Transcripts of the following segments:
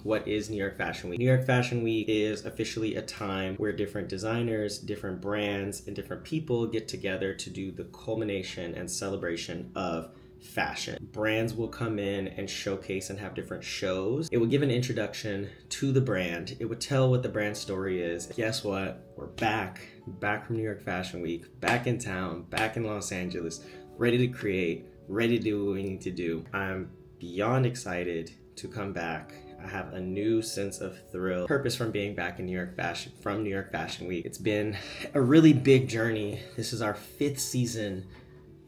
Week. What is New York Fashion Week? New York Fashion Week is officially a time where different designers, different brands, and different people get together to do the culmination and celebration of fashion. Brands will come in and showcase and have different shows. It would give an introduction to the brand. It would tell what the brand story is. Guess what? We're back from New York Fashion Week, back in town, back in Los Angeles, ready to create, ready to do what we need to do. I'm beyond excited to come back. I have a new sense of thrill, purpose from being back in New York Fashion Week. It's been a really big journey. This is our 5th season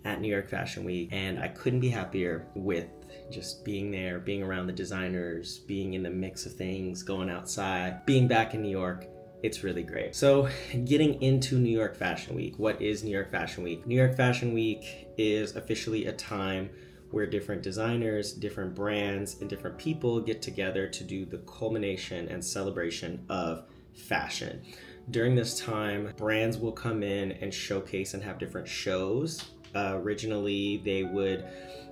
at New York Fashion Week, and I couldn't be happier with just being there, being around the designers, being in the mix of things, going outside, being back in New York. It's really great. So getting into New York Fashion Week, what is New York Fashion Week? New York Fashion Week is officially a time where different designers, different brands, and different people get together to do the culmination and celebration of fashion. During this time, brands will come in and showcase and have different shows. Originally, they would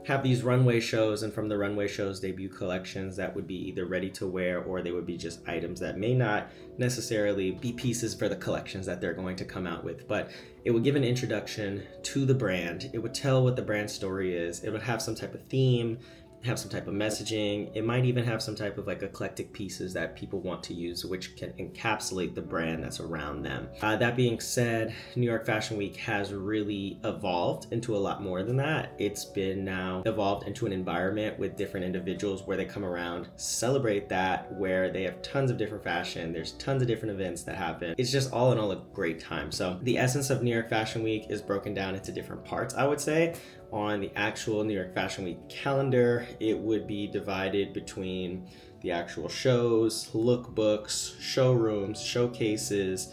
have these runway shows, and from the runway shows, debut collections that would be either ready to wear, or they would be just items that may not necessarily be pieces for the collections that they're going to come out with. But it would give an introduction to the brand. It would tell what the brand story is. It would have some type of theme, have some type of messaging. It might even have some type of like eclectic pieces that people want to use, which can encapsulate the brand that's around them. That being said, New York Fashion Week has really evolved into a lot more than that. It's been now evolved into an environment with different individuals where they come around, celebrate that, where they have tons of different fashion. There's tons of different events that happen. It's just all in all a great time. So the essence of New York Fashion Week is broken down into different parts, I would say. On the actual New York Fashion Week calendar, it would be divided between the actual shows, lookbooks, showrooms, showcases,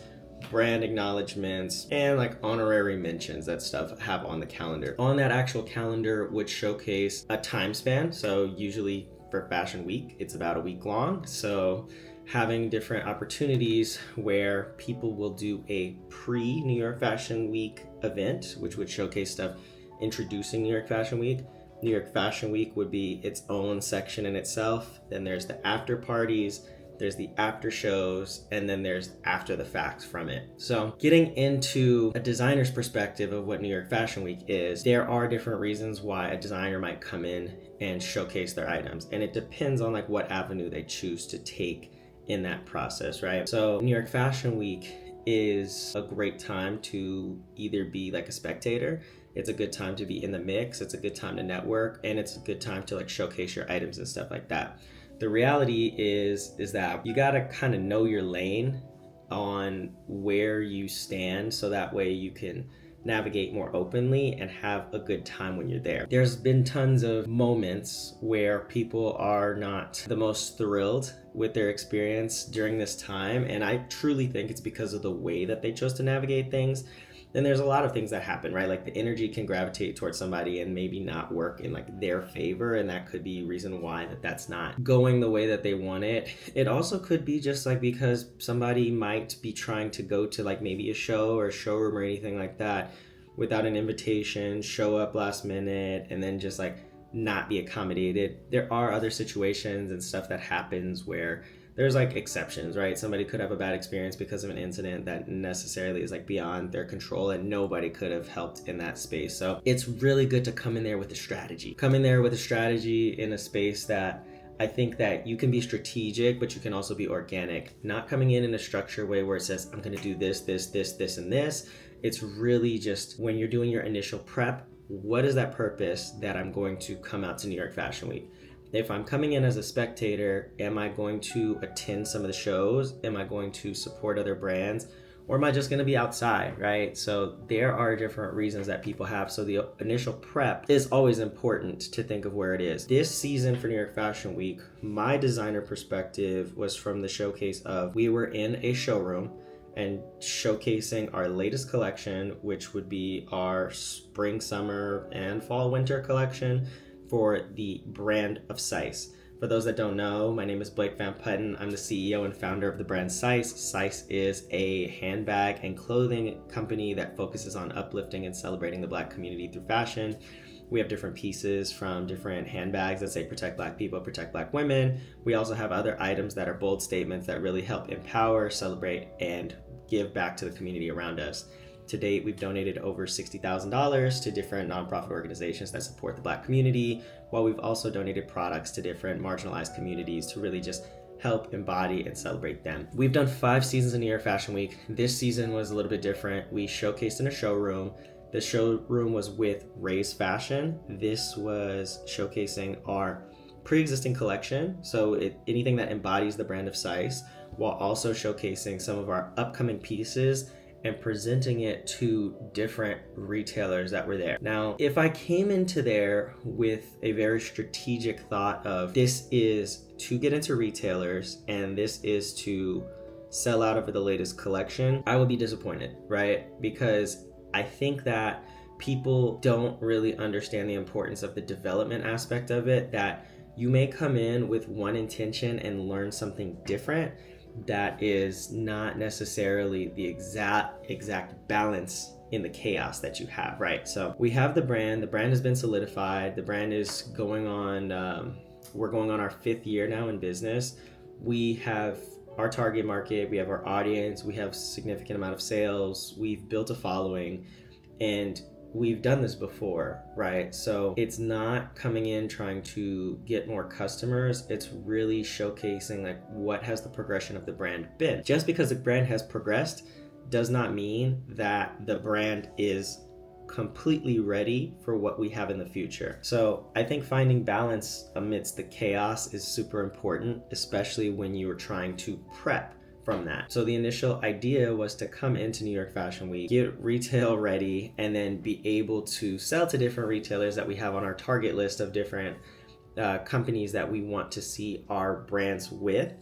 brand acknowledgements, and like honorary mentions that stuff have on the calendar. On that actual calendar would showcase a time span. So usually for Fashion Week, it's about a week long. So having different opportunities where people will do a pre-New York Fashion Week event, which would showcase stuff introducing New York Fashion Week. New York Fashion Week would be its own section in itself. Then there's the after parties, there's the after shows, and then there's after the facts from it. So getting into a designer's perspective of what New York Fashion Week is, there are different reasons why a designer might come in and showcase their items. And it depends on like what avenue they choose to take in that process, right? So New York Fashion Week is a great time to either be like a spectator. It's a good time to be in the mix. It's a good time to network, and it's a good time to like showcase your items and stuff like that. The reality is that you gotta kind of know your lane on where you stand, so that way you can navigate more openly and have a good time when you're there. There's been tons of moments where people are not the most thrilled with their experience during this time, and I truly think it's because of the way that they chose to navigate things. Then there's a lot of things that happen, right? Like the energy can gravitate towards somebody and maybe not work in like their favor, and that could be reason why that's not going the way that they want it. It also could be just like because somebody might be trying to go to like maybe a show or a showroom or anything like that without an invitation, show up last minute, and then just like not be accommodated. There are other situations and stuff that happens where there's like exceptions, right? Somebody could have a bad experience because of an incident that necessarily is like beyond their control, and nobody could have helped in that space. So it's really good to come in there with a strategy. Come in there with a strategy in a space that I think that you can be strategic, but you can also be organic. Not coming in a structured way where it says, I'm going to do this, and this. It's really just when you're doing your initial prep, what is that purpose that I'm going to come out to New York Fashion Week? If I'm coming in as a spectator, am I going to attend some of the shows? Am I going to support other brands? Or am I just going to be outside, right? So there are different reasons that people have. So the initial prep is always important to think of where it is. This season for New York Fashion Week, my designer perspective was from the showcase of we were in a showroom and showcasing our latest collection, which would be our spring, summer, and fall, winter collection for the brand of CISE. For those that don't know, my name is Blake Van Putten. I'm the CEO and founder of the brand CISE. CISE is a handbag and clothing company that focuses on uplifting and celebrating the Black community through fashion. We have different pieces from different handbags that say protect Black people, protect Black women. We also have other items that are bold statements that really help empower, celebrate, and give back to the community around us. To date, we've donated over $60,000 to different nonprofit organizations that support the Black community, while we've also donated products to different marginalized communities to really just help embody and celebrate them. We've done 5 seasons in New York Fashion Week. This season was a little bit different. We showcased in a showroom. The showroom was with RAISEFashion. This was showcasing our pre-existing collection, so anything that embodies the brand of CISE, while also showcasing some of our upcoming pieces and presenting it to different retailers that were there. Now, if I came into there with a very strategic thought of this is to get into retailers and this is to sell out over the latest collection, I would be disappointed, right? Because I think that people don't really understand the importance of the development aspect of it, that you may come in with one intention and learn something different that is not necessarily the exact balance in the chaos that you have, right? So we have the brand has been solidified. The brand is going on, we're going on our 5th year now in business. We have our target market, we have our audience, we have significant amount of sales, we've built a following, and we've done this before, right? So it's not coming in trying to get more customers. It's really showcasing like what has the progression of the brand been. Just because the brand has progressed does not mean that the brand is completely ready for what we have in the future. So I think finding balance amidst the chaos is super important, especially when you are trying to prep from that. So the initial idea was to come into New York Fashion Week, get retail ready, and then be able to sell to different retailers that we have on our target list of different companies that we want to see our brands with.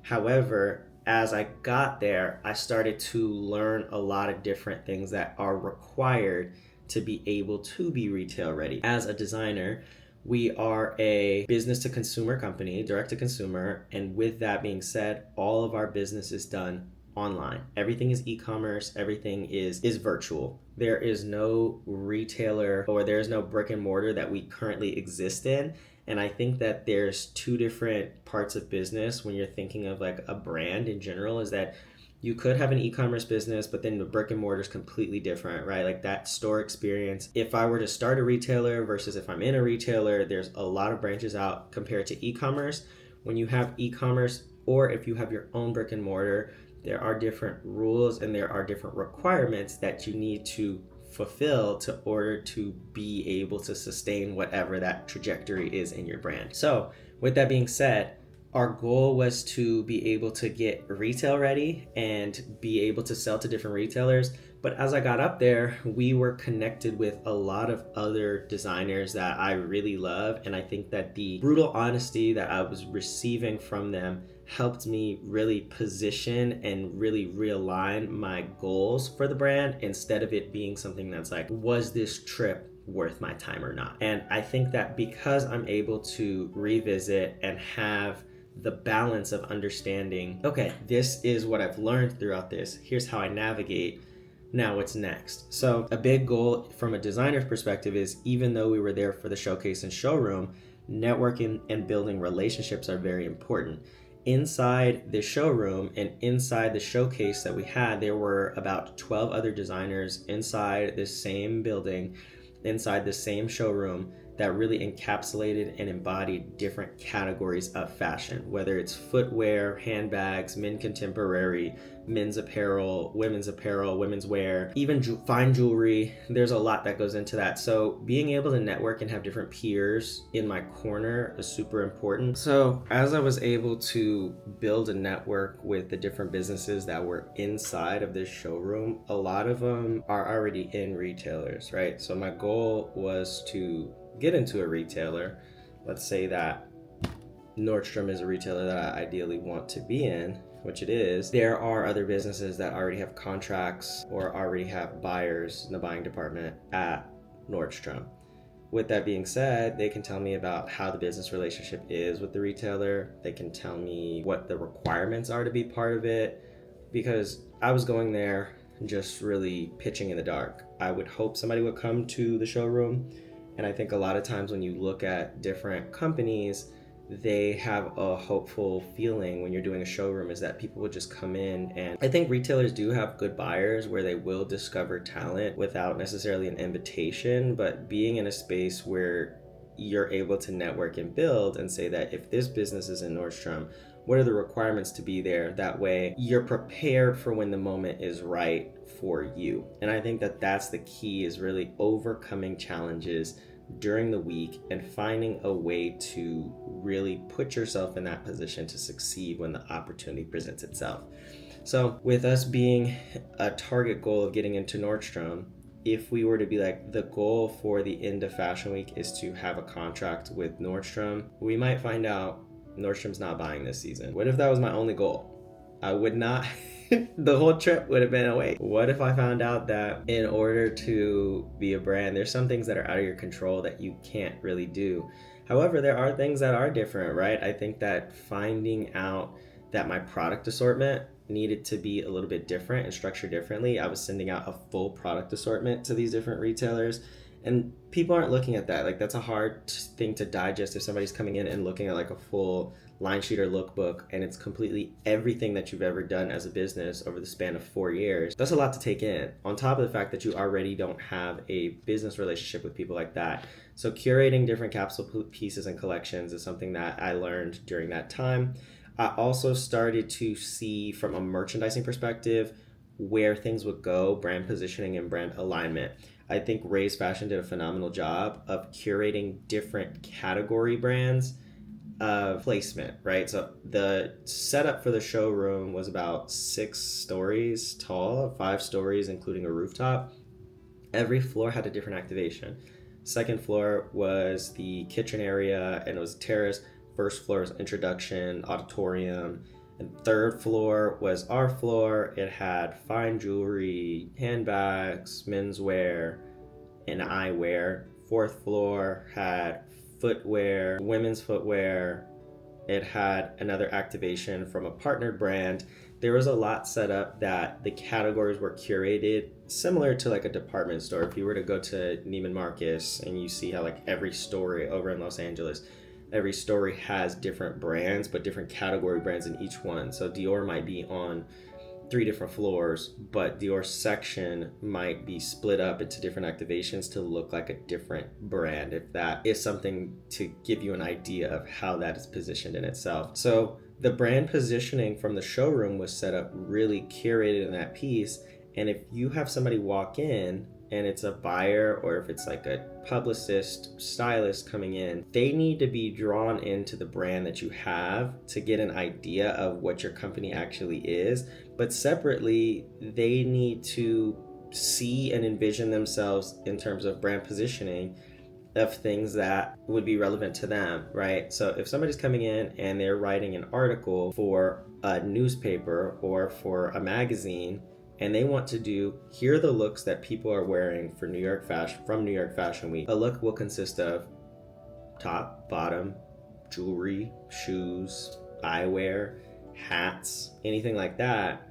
However, as I got there, I started to learn a lot of different things that are required to be able to be retail ready. As a designer, we are a business to consumer company, direct to consumer. And with that being said, all of our business is done online. Everything is e-commerce, everything is virtual. There is no retailer or there's no brick and mortar that we currently exist in. And I think that there's 2 different parts of business when you're thinking of like a brand in general, is that you could have an e-commerce business, but then the brick and mortar is completely different, right? Like that store experience. If I were to start a retailer versus if I'm in a retailer, there's a lot of branches out compared to e-commerce. When you have e-commerce or if you have your own brick and mortar, there are different rules and there are different requirements that you need to fulfill to order to be able to sustain whatever that trajectory is in your brand. So with that being said, our goal was to be able to get retail ready and be able to sell to different retailers. But as I got up there, we were connected with a lot of other designers that I really love. And I think that the brutal honesty that I was receiving from them helped me really position and really realign my goals for the brand, instead of it being something that's like, was this trip worth my time or not? And I think that because I'm able to revisit and have the balance of understanding, okay, this is what I've learned throughout this, here's how I navigate, now what's next? So a big goal from a designer's perspective is, even though we were there for the showcase and showroom, networking and building relationships are very important. Inside the showroom and inside the showcase that we had, there were about 12 other designers inside this same building, inside the same showroom, that really encapsulated and embodied different categories of fashion, whether it's footwear, handbags, men contemporary, men's apparel, women's wear, even fine jewelry. There's a lot that goes into that. So being able to network and have different peers in my corner is super important. So as I was able to build a network with the different businesses that were inside of this showroom, a lot of them are already in retailers, right? So my goal was to get into a retailer. Let's say that Nordstrom is a retailer that I ideally want to be in, which it is. There are other businesses that already have contracts or already have buyers in the buying department at Nordstrom. With that being said, they can tell me about how the business relationship is with the retailer. They can tell me what the requirements are to be part of it, because I was going there just really pitching in the dark. I would hope somebody would come to the showroom And I think a lot of times when you look at different companies, they have a hopeful feeling when you're doing a showroom is that people will just come in. And I think retailers do have good buyers where they will discover talent without necessarily an invitation, but being in a space where you're able to network and build and say that if this business is in Nordstrom, what are the requirements to be there? That way you're prepared for when the moment is right for you. And I think that that's the key, is really overcoming challenges during the week and finding a way to really put yourself in that position to succeed when the opportunity presents itself. So with us being a target goal of getting into Nordstrom, if we were to be like, the goal for the end of Fashion Week is to have a contract with Nordstrom, we might find out Nordstrom's not buying this season. What if that was my only goal? I would not the whole trip would have been away. What if I found out that in order to be a brand, there's some things that are out of your control that you can't really do? However, there are things that are different, right? I think that finding out that my product assortment needed to be a little bit different and structured differently. I was sending out a full product assortment to these different retailers, and people aren't looking at that. Like, that's a hard thing to digest if somebody's coming in and looking at like a full line sheet or lookbook and it's completely everything that you've ever done as a business over the span of 4 years. That's a lot to take in, on top of the fact that you already don't have a business relationship with people like that. So curating different capsule pieces and collections is something that I learned during that time. I also started to see from a merchandising perspective where things would go, brand positioning and brand alignment. I think RAISEFashion did a phenomenal job of curating different category brands of placement, right? So the setup for the showroom was about 6 stories tall, 5 stories including a rooftop. Every floor had a different activation. Second floor was the kitchen area and it was a terrace. First floor was introduction, auditorium. And third floor was our floor. It had fine jewelry, handbags, menswear, and eyewear. Fourth floor had footwear, women's footwear. It had another activation from a partnered brand. There was a lot set up that the categories were curated similar to like a department store. If you were to go to Neiman Marcus and you see how like every story over in Los Angeles, every story has different brands, but different category brands in each one. So Dior might be on 3 different floors, but Dior's section might be split up into different activations to look like a different brand, if that is something to give you an idea of how that is positioned in itself. So the brand positioning from the showroom was set up really curated in that piece. And if you have somebody walk in and it's a buyer, or if it's like a publicist, stylist coming in, they need to be drawn into the brand that you have to get an idea of what your company actually is. But separately, they need to see and envision themselves in terms of brand positioning of things that would be relevant to them, right? So if somebody's coming in and they're writing an article for a newspaper or for a magazine, and they want to do, here are the looks that people are wearing for New York Fashion Week. A look will consist of top, bottom, jewelry, shoes, eyewear, hats, anything like that.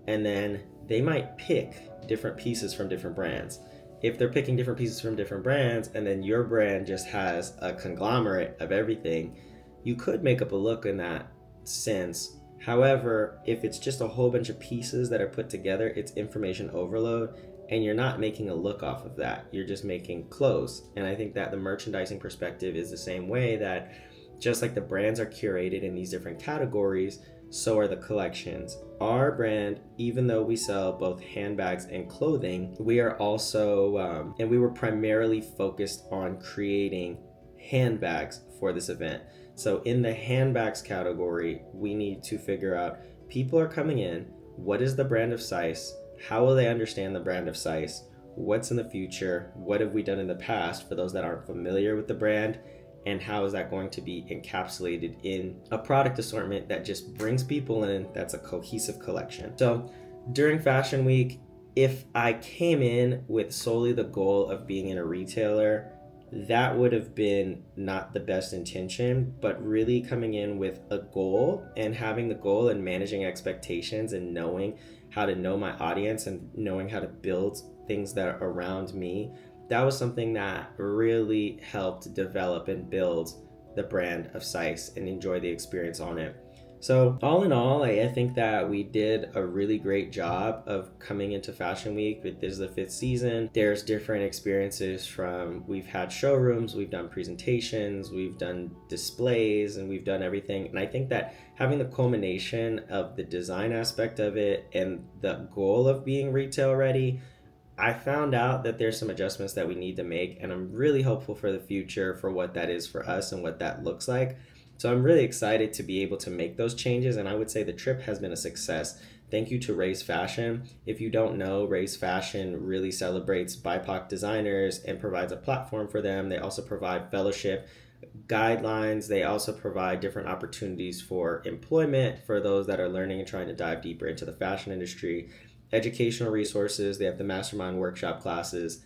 And then they might pick different pieces from different brands. If they're picking different pieces from different brands and then your brand just has a conglomerate of everything, you could make up a look in that sense. However, if it's just a whole bunch of pieces that are put together, it's information overload, and you're not making a look off of that. You're just making clothes. And I think that the merchandising perspective is the same way, that just like the brands are curated in these different categories, so are the collections. Our brand, even though we sell both handbags and clothing, we are also, and we were primarily focused on creating handbags for this event. So in the handbags category, we need to figure out, people are coming in, what is the brand of CISE? How will they understand the brand of CISE? What's in the future? What have we done in the past for those that aren't familiar with the brand? And how is that going to be encapsulated in a product assortment that just brings people in, that's a cohesive collection? So during Fashion Week, if I came in with solely the goal of being in a retailer, that would have been not the best intention, but really coming in with a goal and having the goal and managing expectations and knowing how to know my audience and knowing how to build things that are around me that was something that really helped develop and build the brand of CISE and enjoy the experience on it. So all in all, I think that we did a really great job of coming into Fashion Week. This is the 5th season. There's different experiences from, we've had showrooms, we've done presentations, we've done displays, and we've done everything. And I think that having the culmination of the design aspect of it and the goal of being retail ready, I found out that there's some adjustments that we need to make, and I'm really hopeful for the future for what that is for us and what that looks like. So I'm really excited to be able to make those changes, and I would say the trip has been a success. Thank you to RAISEFashion. If you don't know, RAISEFashion really celebrates BIPOC designers and provides a platform for them. They also provide fellowship guidelines. They also provide different opportunities for employment for those that are learning and trying to dive deeper into the fashion industry, educational resources. They have the mastermind workshop classes.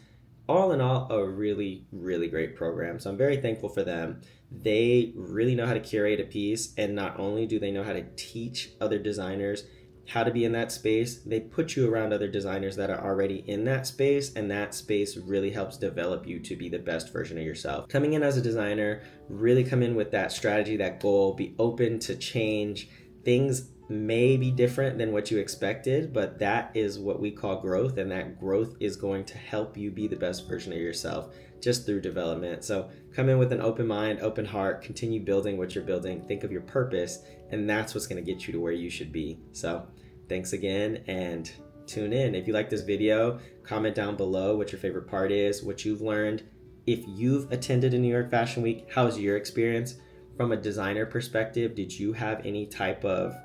All in all, a really, really great program. So I'm very thankful for them. They really know how to curate a piece, and not only do they know how to teach other designers how to be in that space, they put you around other designers that are already in that space, and that space really helps develop you to be the best version of yourself. Coming in as a designer, really come in with that strategy, that goal, be open to change. Things may be different than what you expected, but that is what we call growth, and that growth is going to help you be the best version of yourself just through development. So come in with an open mind, open heart, continue building what you're building, think of your purpose, and that's what's going to get you to where you should be. So thanks again, and tune in. If you like this video, comment down below what your favorite part is, what you've learned. If you've attended a New York Fashion Week, how's your experience? From a designer perspective, did you have any type of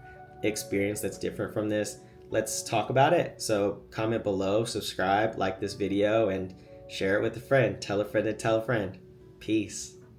experience that's different from this? Let's talk about it. So comment below, subscribe, like this video, and share it with a friend. Tell a friend to tell a friend. Peace.